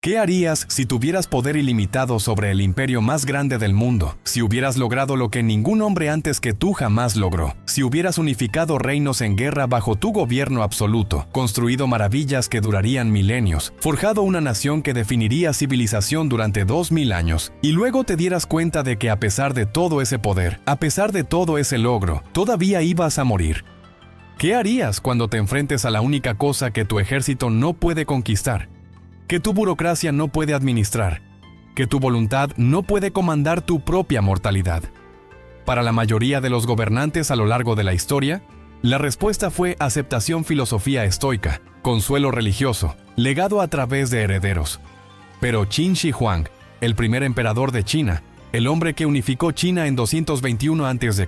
¿Qué harías si tuvieras poder ilimitado sobre el imperio más grande del mundo? Si hubieras logrado lo que ningún hombre antes que tú jamás logró. Si hubieras unificado reinos en guerra bajo tu gobierno absoluto, construido maravillas que durarían milenios, forjado una nación que definiría civilización durante 2000 años, y luego te dieras cuenta de que a pesar de todo ese poder, a pesar de todo ese logro, todavía ibas a morir. ¿Qué harías cuando te enfrentes a la única cosa que tu ejército no puede conquistar? Que tu burocracia no puede administrar, que tu voluntad no puede comandar tu propia mortalidad. Para la mayoría de los gobernantes a lo largo de la historia, la respuesta fue aceptación, filosofía estoica, consuelo religioso, legado a través de herederos. Pero Qin Shi Huang, el primer emperador de China, el hombre que unificó China en 221 a.C.,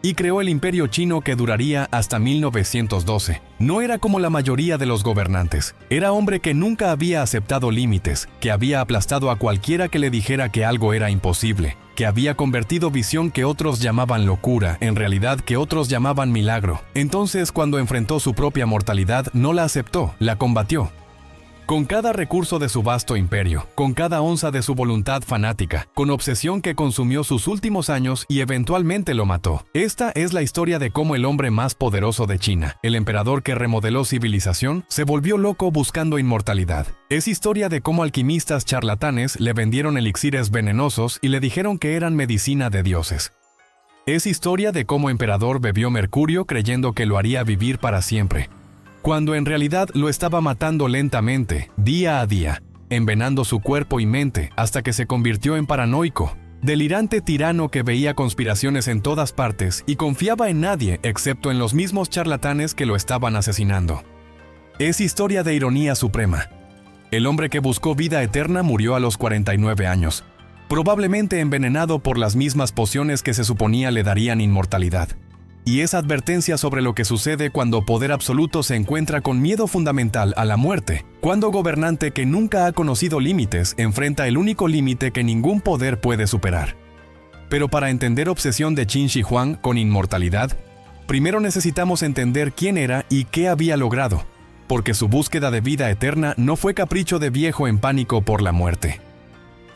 y creó el imperio chino que duraría hasta 1912. No era como la mayoría de los gobernantes. Era hombre que nunca había aceptado límites, que había aplastado a cualquiera que le dijera que algo era imposible, que había convertido visión que otros llamaban locura, en realidad que otros llamaban milagro. Entonces, cuando enfrentó su propia mortalidad, no la aceptó, la combatió. Con cada recurso de su vasto imperio, con cada onza de su voluntad fanática, con obsesión que consumió sus últimos años y eventualmente lo mató. Esta es la historia de cómo el hombre más poderoso de China, el emperador que remodeló civilización, se volvió loco buscando inmortalidad. Es historia de cómo alquimistas charlatanes le vendieron elixires venenosos y le dijeron que eran medicina de dioses. Es historia de cómo emperador bebió mercurio creyendo que lo haría vivir para siempre, cuando en realidad lo estaba matando lentamente, día a día, envenenando su cuerpo y mente hasta que se convirtió en paranoico, delirante tirano que veía conspiraciones en todas partes y confiaba en nadie excepto en los mismos charlatanes que lo estaban asesinando. Es historia de ironía suprema. El hombre que buscó vida eterna murió a los 49 años, probablemente envenenado por las mismas pociones que se suponía le darían inmortalidad. Y es advertencia sobre lo que sucede cuando poder absoluto se encuentra con miedo fundamental a la muerte, cuando gobernante que nunca ha conocido límites enfrenta el único límite que ningún poder puede superar. Pero para entender obsesión de Qin Shi Huang con inmortalidad, primero necesitamos entender quién era y qué había logrado, porque su búsqueda de vida eterna no fue capricho de viejo en pánico por la muerte.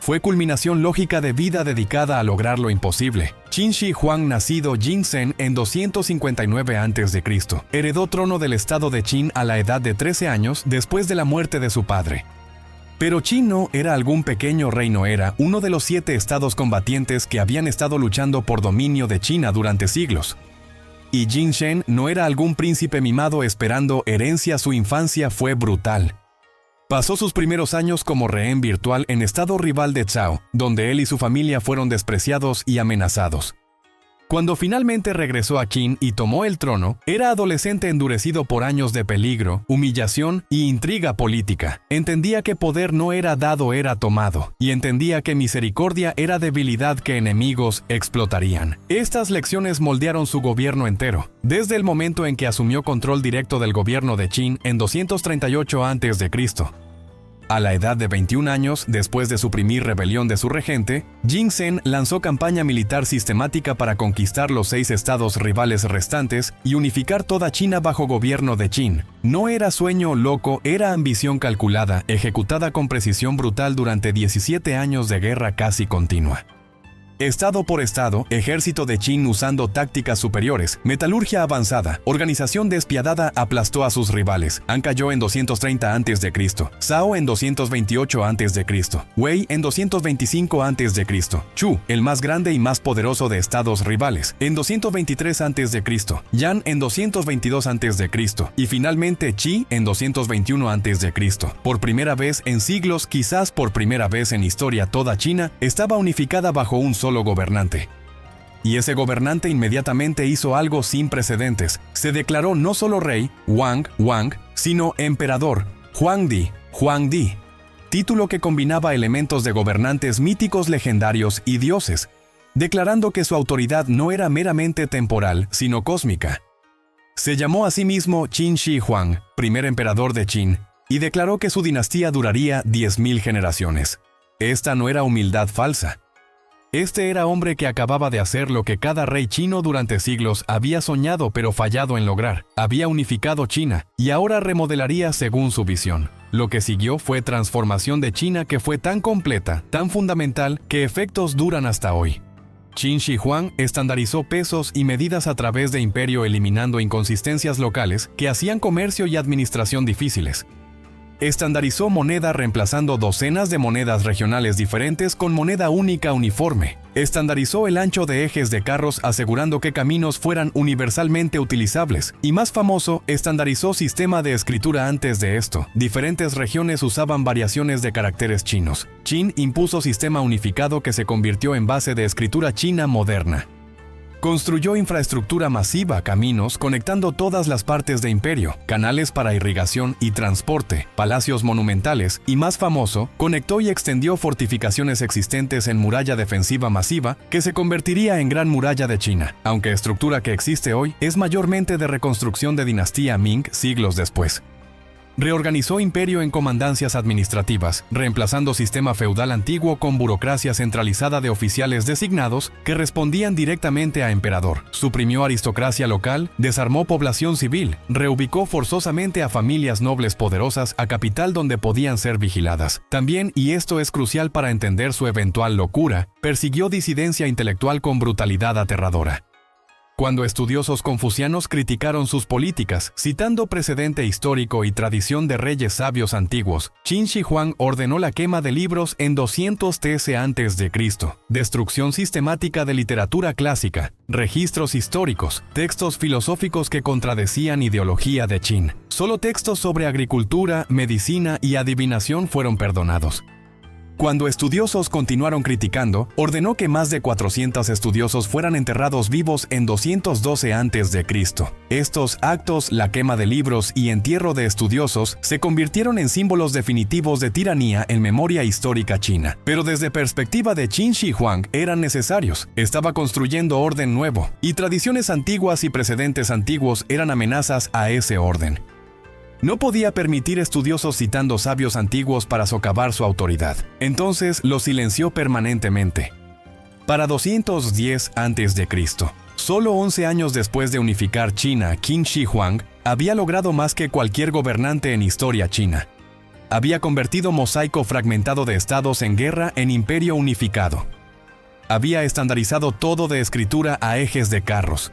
Fue culminación lógica de vida dedicada a lograr lo imposible. Qin Shi Huang, nacido Jin Zhen en 259 a.C., heredó trono del estado de Qin a la edad de 13 años después de la muerte de su padre. Pero Qin no era algún pequeño reino, era uno de los 7 estados combatientes que habían estado luchando por dominio de China durante siglos. Y Jin Zhen no era algún príncipe mimado esperando herencia, su infancia fue brutal. Pasó sus primeros años como rehén virtual en estado rival de Zhao, donde él y su familia fueron despreciados y amenazados. Cuando finalmente regresó a Qin y tomó el trono, era adolescente endurecido por años de peligro, humillación y intriga política. Entendía que poder no era dado, era tomado, y entendía que misericordia era debilidad que enemigos explotarían. Estas lecciones moldearon su gobierno entero, desde el momento en que asumió control directo del gobierno de Qin en 238 a.C. A la edad de 21 años, después de suprimir rebelión de su regente, Jin Zhen lanzó campaña militar sistemática para conquistar los 6 estados rivales restantes y unificar toda China bajo gobierno de Qin. No era sueño loco, era ambición calculada, ejecutada con precisión brutal durante 17 años de guerra casi continua. Estado por estado, ejército de Qin usando tácticas superiores, metalurgia avanzada, organización despiadada aplastó a sus rivales. Han cayó en 230 a.C., Zhao en 228 a.C., Wei en 225 a.C., Chu, el más grande y más poderoso de estados rivales, en 223 a.C., Yan en 222 a.C. y finalmente Qi en 221 a.C. Por primera vez en siglos, quizás por primera vez en historia, toda China estaba unificada bajo un solo gobernante. Y ese gobernante inmediatamente hizo algo sin precedentes. Se declaró no solo rey, Wang, sino emperador, Huangdi, título que combinaba elementos de gobernantes míticos, legendarios y dioses, declarando que su autoridad no era meramente temporal, sino cósmica. Se llamó a sí mismo Qin Shi Huang, primer emperador de Qin, y declaró que su dinastía duraría 10.000 generaciones. Esta no era humildad falsa. Este era hombre que acababa de hacer lo que cada rey chino durante siglos había soñado pero fallado en lograr. Había unificado China y ahora remodelaría según su visión. Lo que siguió fue transformación de China que fue tan completa, tan fundamental, que efectos duran hasta hoy. Qin Shi Huang estandarizó pesos y medidas a través de imperio, eliminando inconsistencias locales que hacían comercio y administración difíciles. Estandarizó moneda reemplazando docenas de monedas regionales diferentes con moneda única uniforme. Estandarizó el ancho de ejes de carros asegurando que caminos fueran universalmente utilizables. Y más famoso, estandarizó sistema de escritura antes de esto. Diferentes regiones usaban variaciones de caracteres chinos. Qin impuso sistema unificado que se convirtió en base de escritura china moderna. Construyó infraestructura masiva, caminos conectando todas las partes de imperio, canales para irrigación y transporte, palacios monumentales y, más famoso, conectó y extendió fortificaciones existentes en muralla defensiva masiva que se convertiría en Gran Muralla de China, aunque estructura que existe hoy es mayormente de reconstrucción de dinastía Ming siglos después. Reorganizó imperio en comandancias administrativas, reemplazando sistema feudal antiguo con burocracia centralizada de oficiales designados que respondían directamente a emperador. Suprimió aristocracia local, desarmó población civil, reubicó forzosamente a familias nobles poderosas a capital donde podían ser vigiladas. También, y esto es crucial para entender su eventual locura, persiguió disidencia intelectual con brutalidad aterradora. Cuando estudiosos confucianos criticaron sus políticas, citando precedente histórico y tradición de reyes sabios antiguos, Qin Shi Huang ordenó la quema de libros en 200 TC a.C., destrucción sistemática de literatura clásica, registros históricos, textos filosóficos que contradecían ideología de Qin. Solo textos sobre agricultura, medicina y adivinación fueron perdonados. Cuando estudiosos continuaron criticando, ordenó que más de 400 estudiosos fueran enterrados vivos en 212 a.C. Estos actos, la quema de libros y entierro de estudiosos, se convirtieron en símbolos definitivos de tiranía en memoria histórica china. Pero desde perspectiva de Qin Shi Huang eran necesarios. Estaba construyendo orden nuevo, y tradiciones antiguas y precedentes antiguos eran amenazas a ese orden. No podía permitir estudiosos citando sabios antiguos para socavar su autoridad. Entonces los silenció permanentemente. Para 210 a.C., solo 11 años después de unificar China, Qin Shi Huang había logrado más que cualquier gobernante en historia china. Había convertido mosaico fragmentado de estados en guerra en imperio unificado. Había estandarizado todo de escritura a ejes de carros.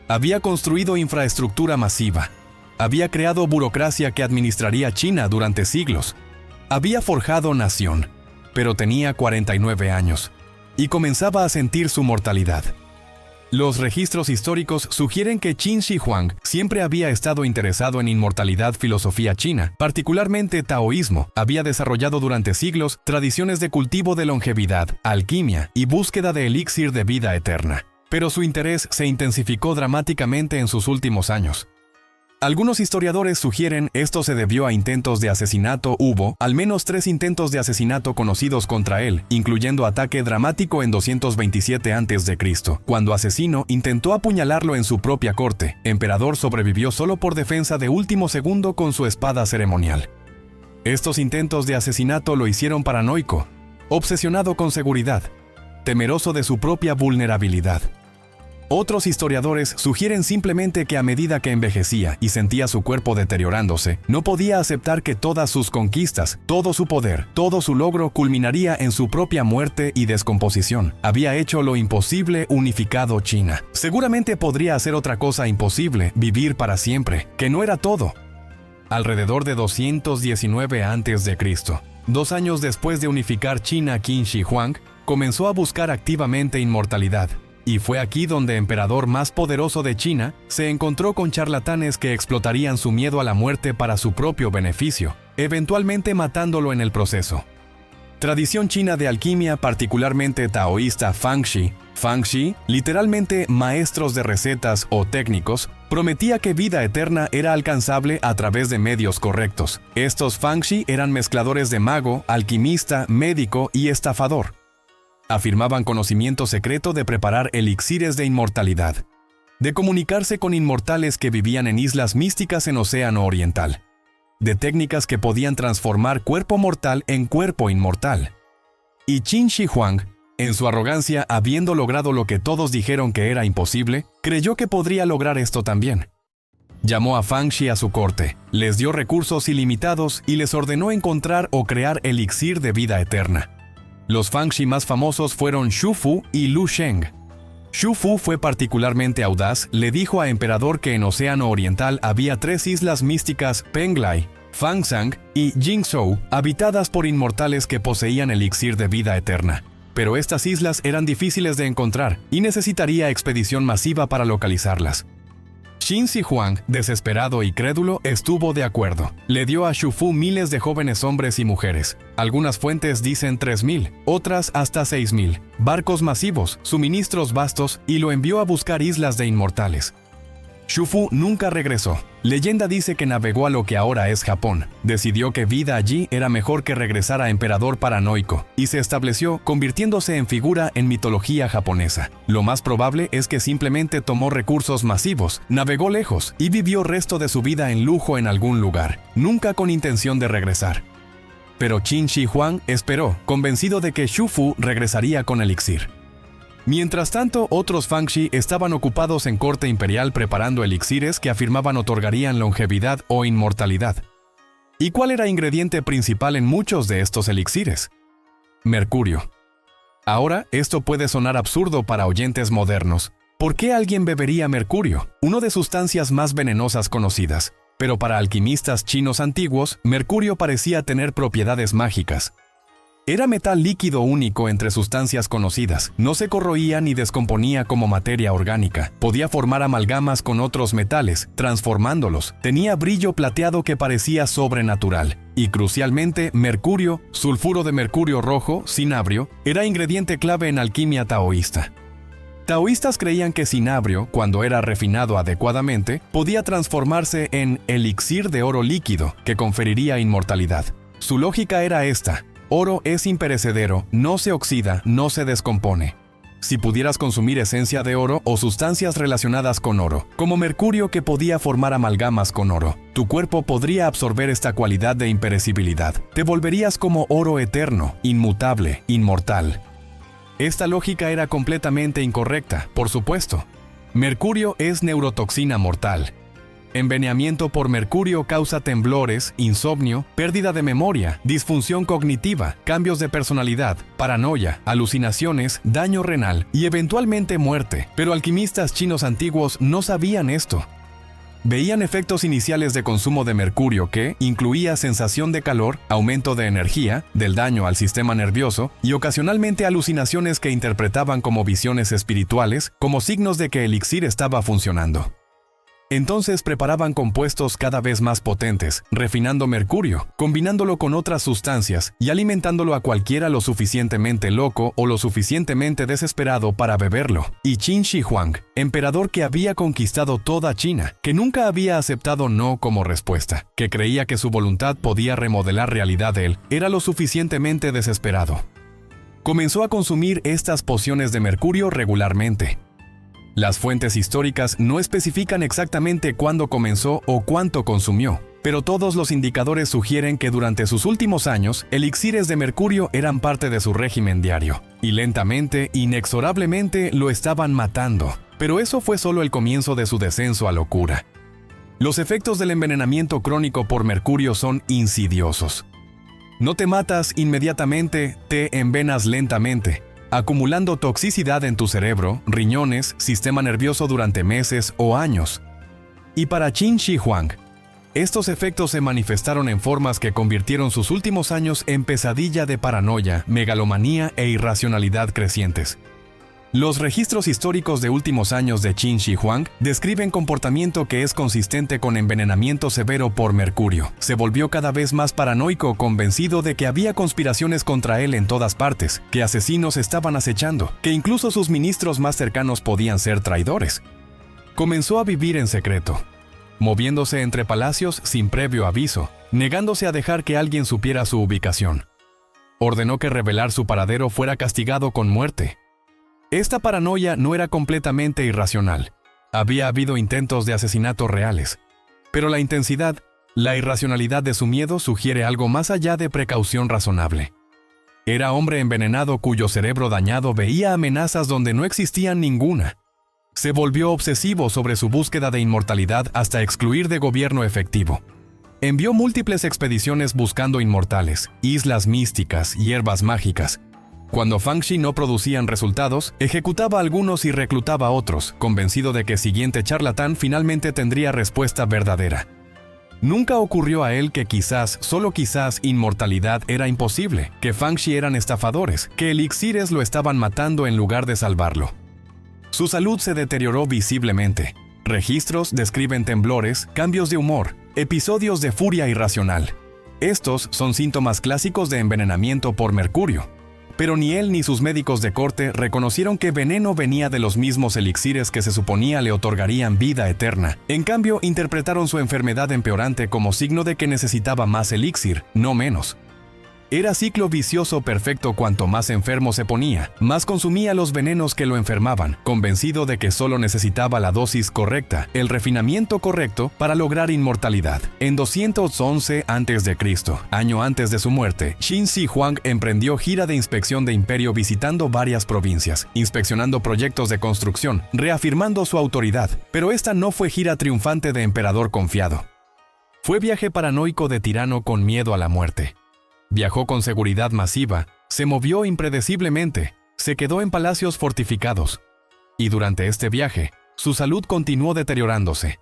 Había construido infraestructura masiva. Había creado burocracia que administraría China durante siglos. Había forjado nación, pero tenía 49 años y comenzaba a sentir su mortalidad. Los registros históricos sugieren que Qin Shi Huang siempre había estado interesado en inmortalidad, filosofía china, particularmente taoísmo. Había desarrollado durante siglos tradiciones de cultivo de longevidad, alquimia y búsqueda de elixir de vida eterna. Pero su interés se intensificó dramáticamente en sus últimos años. Algunos historiadores sugieren esto se debió a intentos de asesinato. Hubo al menos 3 intentos de asesinato conocidos contra él, incluyendo ataque dramático en 227 a.C., cuando asesino intentó apuñalarlo en su propia corte. Emperador sobrevivió solo por defensa de último segundo con su espada ceremonial. Estos intentos de asesinato lo hicieron paranoico, obsesionado con seguridad, temeroso de su propia vulnerabilidad. Otros historiadores sugieren simplemente que a medida que envejecía y sentía su cuerpo deteriorándose, no podía aceptar que todas sus conquistas, todo su poder, todo su logro culminaría en su propia muerte y descomposición. Había hecho lo imposible, unificado China. Seguramente podría hacer otra cosa imposible, vivir para siempre, que no era todo. Alrededor de 219 a.C., 2 años después de unificar China, Qin Shi Huang comenzó a buscar activamente inmortalidad. Y fue aquí donde el emperador más poderoso de China se encontró con charlatanes que explotarían su miedo a la muerte para su propio beneficio, eventualmente matándolo en el proceso. Tradición china de alquimia, particularmente taoísta Fangxi. Fangxi, literalmente maestros de recetas o técnicos, prometía que vida eterna era alcanzable a través de medios correctos. Estos Fangxi eran mezcladores de mago, alquimista, médico y estafador. Afirmaban conocimiento secreto de preparar elixires de inmortalidad, de comunicarse con inmortales que vivían en islas místicas en Océano Oriental, de técnicas que podían transformar cuerpo mortal en cuerpo inmortal. Y Qin Shi Huang, en su arrogancia, habiendo logrado lo que todos dijeron que era imposible, creyó que podría lograr esto también. Llamó a Fangxi a su corte, les dio recursos ilimitados y les ordenó encontrar o crear elixir de vida eterna. Los Fangxi más famosos fueron Xu Fu y Lu Sheng. Xu Fu fue particularmente audaz, le dijo a Emperador que en Océano Oriental había 3 islas místicas Penglai, Fangsang y Jingzhou, habitadas por inmortales que poseían elixir de vida eterna. Pero estas islas eran difíciles de encontrar y necesitaría expedición masiva para localizarlas. Qin Shi Huang, desesperado y crédulo, estuvo de acuerdo. Le dio a Xu Fu miles de jóvenes hombres y mujeres. Algunas fuentes dicen 3,000, otras hasta 6,000. Barcos masivos, suministros vastos y lo envió a buscar islas de inmortales. Xu Fu nunca regresó. Leyenda dice que navegó a lo que ahora es Japón. Decidió que vida allí era mejor que regresar a emperador paranoico y se estableció, convirtiéndose en figura en mitología japonesa. Lo más probable es que simplemente tomó recursos masivos, navegó lejos y vivió resto de su vida en lujo en algún lugar, nunca con intención de regresar. Pero Qin Shi Huang esperó, convencido de que Xu Fu regresaría con elixir. Mientras tanto, otros Fangxi estaban ocupados en corte imperial preparando elixires que afirmaban otorgarían longevidad o inmortalidad. ¿Y cuál era el ingrediente principal en muchos de estos elixires? Mercurio. Ahora, esto puede sonar absurdo para oyentes modernos. ¿Por qué alguien bebería mercurio? Una de sustancias más venenosas conocidas. Pero para alquimistas chinos antiguos, mercurio parecía tener propiedades mágicas. Era metal líquido único entre sustancias conocidas, no se corroía ni descomponía como materia orgánica, podía formar amalgamas con otros metales, transformándolos, tenía brillo plateado que parecía sobrenatural, y crucialmente, mercurio, sulfuro de mercurio rojo, cinabrio, era ingrediente clave en alquimia taoísta. Taoístas creían que cinabrio, cuando era refinado adecuadamente, podía transformarse en elixir de oro líquido, que conferiría inmortalidad. Su lógica era esta: oro es imperecedero, no se oxida, no se descompone. Si pudieras consumir esencia de oro o sustancias relacionadas con oro, como mercurio que podía formar amalgamas con oro, tu cuerpo podría absorber esta cualidad de imperecibilidad. Te volverías como oro eterno, inmutable, inmortal. Esta lógica era completamente incorrecta, por supuesto. Mercurio es neurotoxina mortal. Envenenamiento por mercurio causa temblores, insomnio, pérdida de memoria, disfunción cognitiva, cambios de personalidad, paranoia, alucinaciones, daño renal y eventualmente muerte. Pero alquimistas chinos antiguos no sabían esto. Veían efectos iniciales de consumo de mercurio que incluía sensación de calor, aumento de energía, del daño al sistema nervioso y ocasionalmente alucinaciones que interpretaban como visiones espirituales, como signos de que el elixir estaba funcionando. Entonces preparaban compuestos cada vez más potentes, refinando mercurio, combinándolo con otras sustancias y alimentándolo a cualquiera lo suficientemente loco o lo suficientemente desesperado para beberlo. Y Qin Shi Huang, emperador que había conquistado toda China, que nunca había aceptado no como respuesta, que creía que su voluntad podía remodelar realidad de él, era lo suficientemente desesperado. Comenzó a consumir estas pociones de mercurio regularmente. Las fuentes históricas no especifican exactamente cuándo comenzó o cuánto consumió, pero todos los indicadores sugieren que durante sus últimos años, elixires de mercurio eran parte de su régimen diario, y lentamente, inexorablemente, lo estaban matando. Pero eso fue solo el comienzo de su descenso a locura. Los efectos del envenenamiento crónico por mercurio son insidiosos. No te matas inmediatamente, te envenenas lentamente, acumulando toxicidad en tu cerebro, riñones, sistema nervioso durante meses o años. Y para Qin Shi Huang, estos efectos se manifestaron en formas que convirtieron sus últimos años en pesadilla de paranoia, megalomanía e irracionalidad crecientes. Los registros históricos de últimos años de Qin Shi Huang describen comportamiento que es consistente con envenenamiento severo por mercurio. Se volvió cada vez más paranoico, convencido de que había conspiraciones contra él en todas partes, que asesinos estaban acechando, que incluso sus ministros más cercanos podían ser traidores. Comenzó a vivir en secreto, moviéndose entre palacios sin previo aviso, negándose a dejar que alguien supiera su ubicación. Ordenó que revelar su paradero fuera castigado con muerte. Esta paranoia no era completamente irracional. Había habido intentos de asesinato reales. Pero la intensidad, la irracionalidad de su miedo sugiere algo más allá de precaución razonable. Era hombre envenenado cuyo cerebro dañado veía amenazas donde no existían ninguna. Se volvió obsesivo sobre su búsqueda de inmortalidad hasta excluir de gobierno efectivo. Envió múltiples expediciones buscando inmortales, islas místicas, hierbas mágicas. Cuando Fangxi no producían resultados, ejecutaba a algunos y reclutaba a otros, convencido de que el siguiente charlatán finalmente tendría respuesta verdadera. Nunca ocurrió a él que quizás, solo quizás, inmortalidad era imposible, que Fangxi eran estafadores, que elixires lo estaban matando en lugar de salvarlo. Su salud se deterioró visiblemente. Registros describen temblores, cambios de humor, episodios de furia irracional. Estos son síntomas clásicos de envenenamiento por mercurio. Pero ni él ni sus médicos de corte reconocieron que veneno venía de los mismos elixires que se suponía le otorgarían vida eterna. En cambio, interpretaron su enfermedad empeorante como signo de que necesitaba más elixir, no menos. Era ciclo vicioso perfecto. Cuanto más enfermo se ponía, más consumía los venenos que lo enfermaban, convencido de que solo necesitaba la dosis correcta, el refinamiento correcto para lograr inmortalidad. En 211 a.C., año antes de su muerte, Qin Shi Huang emprendió gira de inspección de imperio visitando varias provincias, inspeccionando proyectos de construcción, reafirmando su autoridad, pero esta no fue gira triunfante de emperador confiado. Fue viaje paranoico de tirano con miedo a la muerte. Viajó con seguridad masiva, se movió impredeciblemente, se quedó en palacios fortificados. Y durante este viaje, su salud continuó deteriorándose.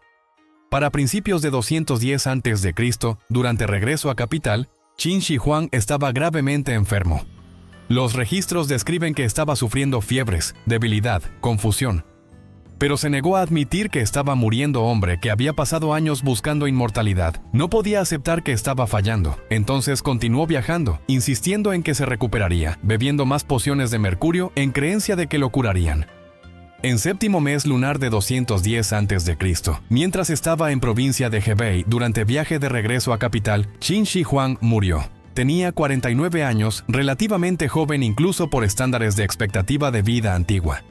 Para principios de 210 a.C., durante regreso a capital, Qin Shi Huang estaba gravemente enfermo. Los registros describen que estaba sufriendo fiebres, debilidad, confusión. Pero se negó a admitir que estaba muriendo. Hombre que había pasado años buscando inmortalidad, no podía aceptar que estaba fallando. Entonces continuó viajando, insistiendo en que se recuperaría, bebiendo más pociones de mercurio en creencia de que lo curarían. En séptimo mes lunar de 210 a.C., mientras estaba en provincia de Hebei durante viaje de regreso a capital, Qin Shi Huang murió. Tenía 49 años, relativamente joven incluso por estándares de expectativa de vida antigua.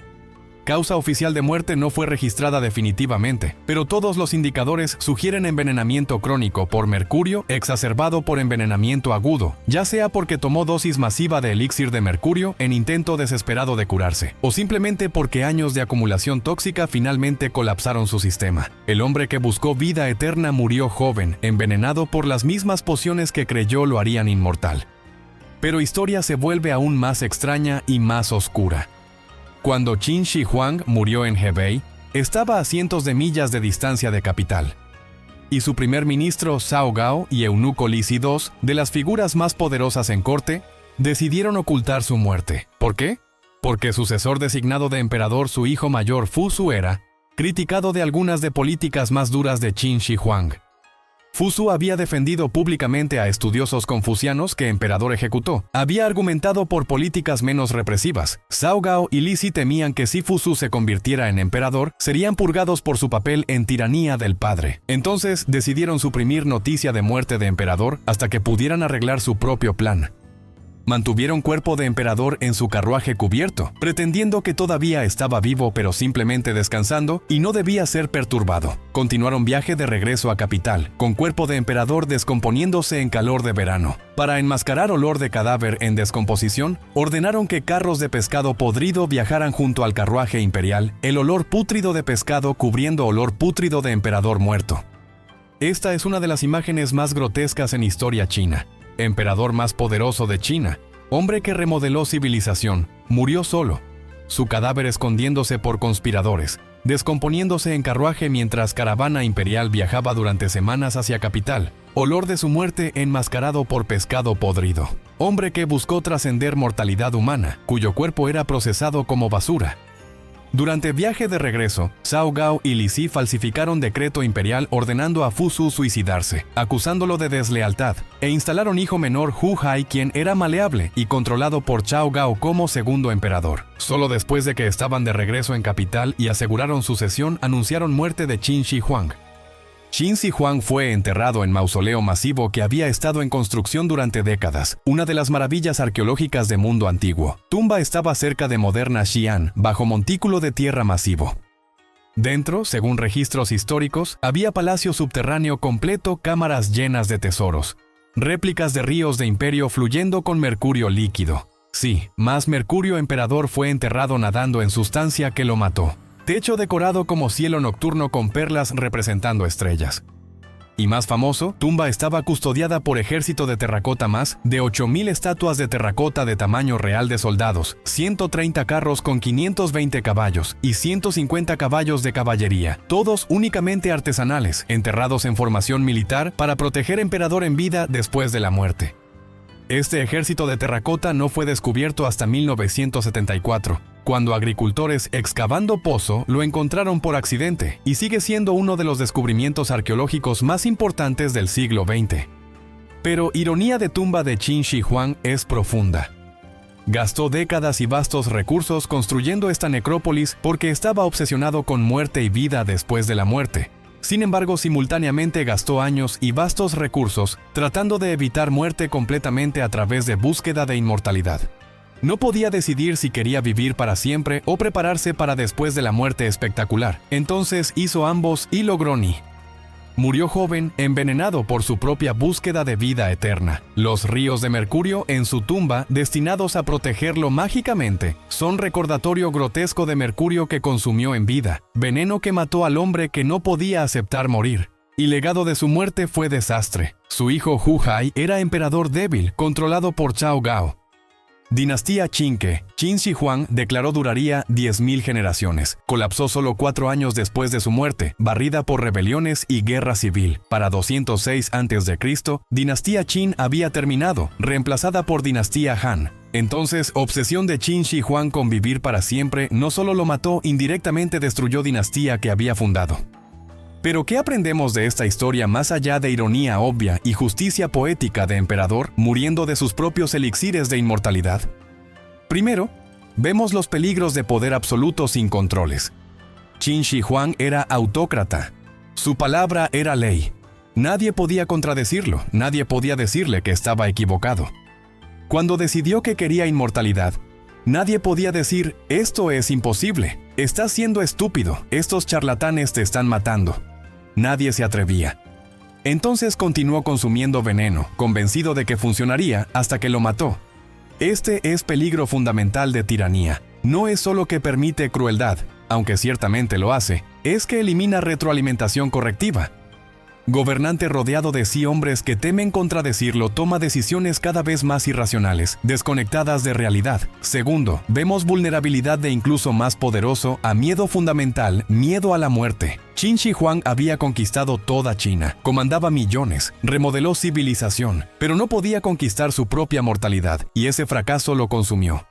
Causa oficial de muerte no fue registrada definitivamente, pero todos los indicadores sugieren envenenamiento crónico por mercurio exacerbado por envenenamiento agudo, ya sea porque tomó dosis masiva de elixir de mercurio en intento desesperado de curarse, o simplemente porque años de acumulación tóxica finalmente colapsaron su sistema. El hombre que buscó vida eterna murió joven, envenenado por las mismas pociones que creyó lo harían inmortal. Pero historia se vuelve aún más extraña y más oscura. Cuando Qin Shi Huang murió en Hebei, estaba a cientos de millas de distancia de capital. Y su primer ministro Cao Gao y eunuco Li Si, dos de las figuras más poderosas en corte, decidieron ocultar su muerte. ¿Por qué? Porque sucesor designado de emperador, su hijo mayor Fu Su, era criticado de algunas de políticas más duras de Qin Shi Huang. Fu Su había defendido públicamente a estudiosos confucianos que emperador ejecutó. Había argumentado por políticas menos represivas. Cao Gao y Li Si temían que si Fu Su se convirtiera en emperador, serían purgados por su papel en tiranía del padre. Entonces decidieron suprimir noticia de muerte de emperador hasta que pudieran arreglar su propio plan. Mantuvieron cuerpo de emperador en su carruaje cubierto, pretendiendo que todavía estaba vivo pero simplemente descansando y no debía ser perturbado. Continuaron viaje de regreso a capital, con cuerpo de emperador descomponiéndose en calor de verano. Para enmascarar olor de cadáver en descomposición, ordenaron que carros de pescado podrido viajaran junto al carruaje imperial, el olor pútrido de pescado cubriendo olor pútrido de emperador muerto. Esta es una de las imágenes más grotescas en historia china. Emperador más poderoso de China, hombre que remodeló civilización, murió solo, su cadáver escondiéndose por conspiradores, descomponiéndose en carruaje mientras caravana imperial viajaba durante semanas hacia capital, olor de su muerte enmascarado por pescado podrido. Hombre que buscó trascender mortalidad humana, cuyo cuerpo era procesado como basura. Durante viaje de regreso, Cao Gao y Li Si falsificaron decreto imperial ordenando a Fu Su suicidarse, acusándolo de deslealtad, e instalaron hijo menor Hu Hai, quien era maleable y controlado por Cao Gao como segundo emperador. Solo después de que estaban de regreso en capital y aseguraron sucesión, anunciaron muerte de Qin Shi Huang. Qin Shi Huang fue enterrado en mausoleo masivo que había estado en construcción durante décadas, una de las maravillas arqueológicas del mundo antiguo. Tumba estaba cerca de moderna Xi'an, bajo montículo de tierra masivo. Dentro, según registros históricos, había palacio subterráneo completo, cámaras llenas de tesoros, réplicas de ríos de imperio fluyendo con mercurio líquido. Sí, más mercurio. Emperador fue enterrado nadando en sustancia que lo mató. techo decorado como cielo nocturno con perlas representando estrellas. Y más famoso, tumba estaba custodiada por ejército de terracota más de 8,000 estatuas de terracota de tamaño real de soldados, 130 carros con 520 caballos y 150 caballos de caballería, todos únicamente artesanales, enterrados en formación militar para proteger emperador en vida después de la muerte. Este ejército de terracota no fue descubierto hasta 1974, cuando agricultores excavando pozo lo encontraron por accidente, y sigue siendo uno de los descubrimientos arqueológicos más importantes del siglo XX. Pero ironía de tumba de Qin Shi Huang es profunda. Gastó décadas y vastos recursos construyendo esta necrópolis porque estaba obsesionado con muerte y vida después de la muerte. Sin embargo, simultáneamente gastó años y vastos recursos tratando de evitar muerte completamente a través de búsqueda de inmortalidad. No podía decidir si quería vivir para siempre o prepararse para después de la muerte espectacular. Entonces hizo ambos y logró ni. Murió joven, envenenado por su propia búsqueda de vida eterna. Los ríos de mercurio en su tumba, destinados a protegerlo mágicamente, son recordatorio grotesco de mercurio que consumió en vida, veneno que mató al hombre que no podía aceptar morir. Y legado de su muerte fue desastre. Su hijo Hu Hai era emperador débil, controlado por Cao Gao. Dinastía Qin que Qin Shi Huang declaró duraría 10,000 generaciones. Colapsó solo 4 años después de su muerte, barrida por rebeliones y guerra civil. Para 206 a.C., Dinastía Qin había terminado, reemplazada por Dinastía Han. Entonces, obsesión de Qin Shi Huang con vivir para siempre no solo lo mató, indirectamente destruyó dinastía que había fundado. Pero ¿qué aprendemos de esta historia más allá de ironía obvia y justicia poética de emperador muriendo de sus propios elixires de inmortalidad? Primero, vemos los peligros de poder absoluto sin controles. Qin Shi Huang era autócrata. Su palabra era ley. Nadie podía contradecirlo, nadie podía decirle que estaba equivocado. Cuando decidió que quería inmortalidad, nadie podía decir, esto es imposible, estás siendo estúpido, estos charlatanes te están matando. Nadie se atrevía. Entonces continuó consumiendo veneno, convencido de que funcionaría hasta que lo mató. Este es peligro fundamental de tiranía. No es solo que permite crueldad, aunque ciertamente lo hace, es que elimina retroalimentación correctiva. Gobernante rodeado de sí hombres que temen contradecirlo toma decisiones cada vez más irracionales, desconectadas de realidad. Segundo, vemos vulnerabilidad de incluso más poderoso a miedo fundamental, miedo a la muerte. Qin Shi Huang había conquistado toda China, comandaba millones, remodeló civilización, pero no podía conquistar su propia mortalidad, y ese fracaso lo consumió.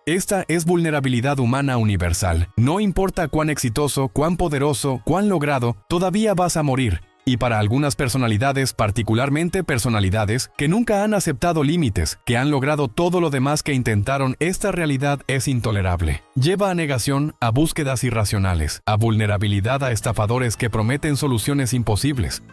Esta es vulnerabilidad humana universal. No importa cuán exitoso, cuán poderoso, cuán logrado, todavía vas a morir. Y para algunas personalidades, particularmente personalidades que nunca han aceptado límites, que han logrado todo lo demás que intentaron, esta realidad es intolerable. Lleva a negación, a búsquedas irracionales, a vulnerabilidad a estafadores que prometen soluciones imposibles.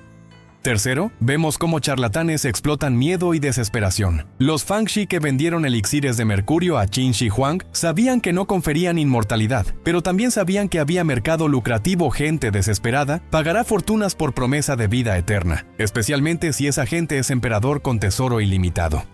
Tercero, vemos cómo charlatanes explotan miedo y desesperación. Los Fangxi que vendieron elixires de mercurio a Qin Shi Huang sabían que no conferían inmortalidad, pero también sabían que había mercado lucrativo. Gente desesperada pagará fortunas por promesa de vida eterna, especialmente si esa gente es emperador con tesoro ilimitado.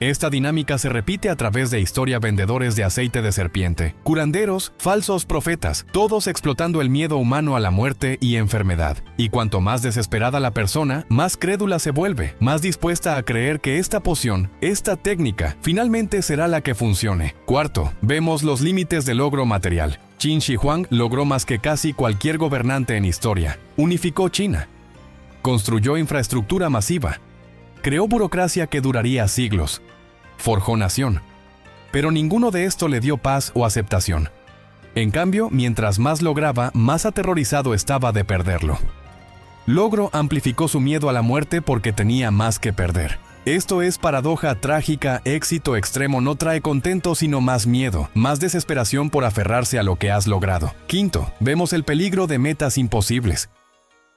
Esta dinámica se repite a través de historia vendedores de aceite de serpiente, curanderos, falsos profetas, todos explotando el miedo humano a la muerte y enfermedad. Y cuanto más desesperada la persona, más crédula se vuelve, más dispuesta a creer que esta poción, esta técnica, finalmente será la que funcione. Cuarto, vemos los límites del logro material. Qin Shi Huang logró más que casi cualquier gobernante en historia. Unificó China. Construyó infraestructura masiva. Creó burocracia que duraría siglos. Forjó nación. Pero ninguno de esto le dio paz o aceptación. En cambio, mientras más lograba, más aterrorizado estaba de perderlo. Logro amplificó su miedo a la muerte porque tenía más que perder. Esto es paradoja trágica, éxito extremo no trae contento sino más miedo, más desesperación por aferrarse a lo que has logrado. Quinto, vemos el peligro de metas imposibles.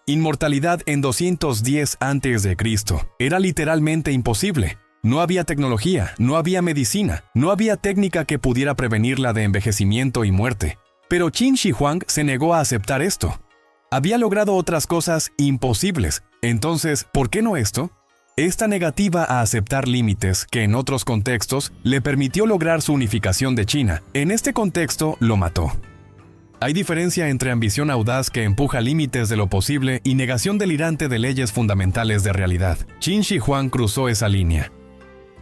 Inmortalidad en 210 a.C. era literalmente imposible. No había tecnología, no había medicina, no había técnica que pudiera prevenirla de envejecimiento y muerte. Pero Qin Shi Huang se negó a aceptar esto. Había logrado otras cosas imposibles. Entonces, ¿por qué no esto? Esta negativa a aceptar límites, que en otros contextos le permitió lograr su unificación de China, en este contexto lo mató. Hay diferencia entre ambición audaz que empuja límites de lo posible y negación delirante de leyes fundamentales de realidad. Qin Shi Huang cruzó esa línea.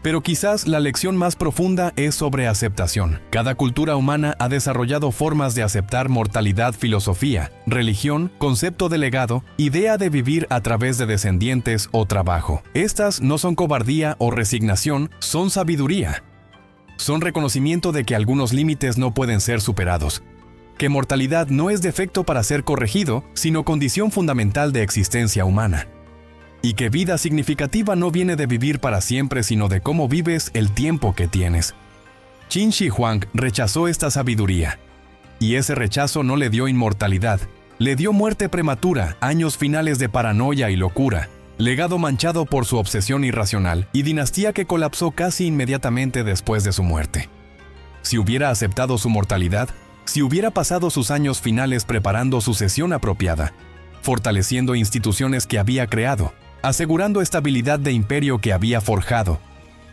Pero quizás la lección más profunda es sobre aceptación. Cada cultura humana ha desarrollado formas de aceptar mortalidad, filosofía, religión, concepto de legado, idea de vivir a través de descendientes o trabajo. Estas no son cobardía o resignación, son sabiduría. Son reconocimiento de que algunos límites no pueden ser superados, que mortalidad no es defecto para ser corregido, sino condición fundamental de existencia humana. Y que vida significativa no viene de vivir para siempre, sino de cómo vives el tiempo que tienes. Qin Shi Huang rechazó esta sabiduría. Y ese rechazo no le dio inmortalidad, le dio muerte prematura, años finales de paranoia y locura, legado manchado por su obsesión irracional y dinastía que colapsó casi inmediatamente después de su muerte. Si hubiera aceptado su mortalidad, si hubiera pasado sus años finales preparando sucesión apropiada, fortaleciendo instituciones que había creado, asegurando estabilidad de imperio que había forjado,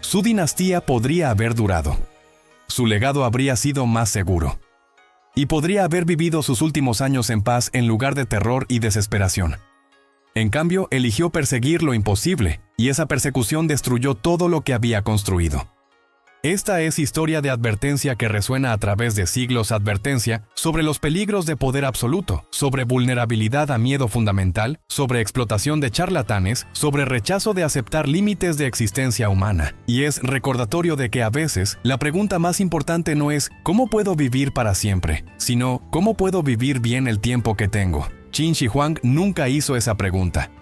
su dinastía podría haber durado. Su legado habría sido más seguro. Y podría haber vivido sus últimos años en paz en lugar de terror y desesperación. En cambio, eligió perseguir lo imposible, y esa persecución destruyó todo lo que había construido. Esta es historia de advertencia que resuena a través de siglos, advertencia sobre los peligros de poder absoluto, sobre vulnerabilidad a miedo fundamental, sobre explotación de charlatanes, sobre rechazo de aceptar límites de existencia humana. Y es recordatorio de que a veces la pregunta más importante no es ¿cómo puedo vivir para siempre?, sino ¿cómo puedo vivir bien el tiempo que tengo? Qin Shi Huang nunca hizo esa pregunta.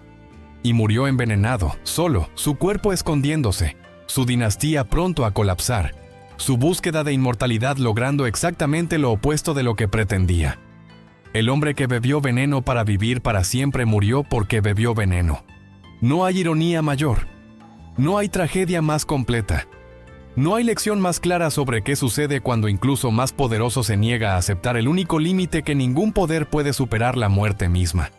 Y murió envenenado, solo, su cuerpo escondiéndose. Su dinastía pronto a colapsar, su búsqueda de inmortalidad logrando exactamente lo opuesto de lo que pretendía. El hombre que bebió veneno para vivir para siempre murió porque bebió veneno. No hay ironía mayor. No hay tragedia más completa. No hay lección más clara sobre qué sucede cuando incluso más poderoso se niega a aceptar el único límite que ningún poder puede superar: la muerte misma.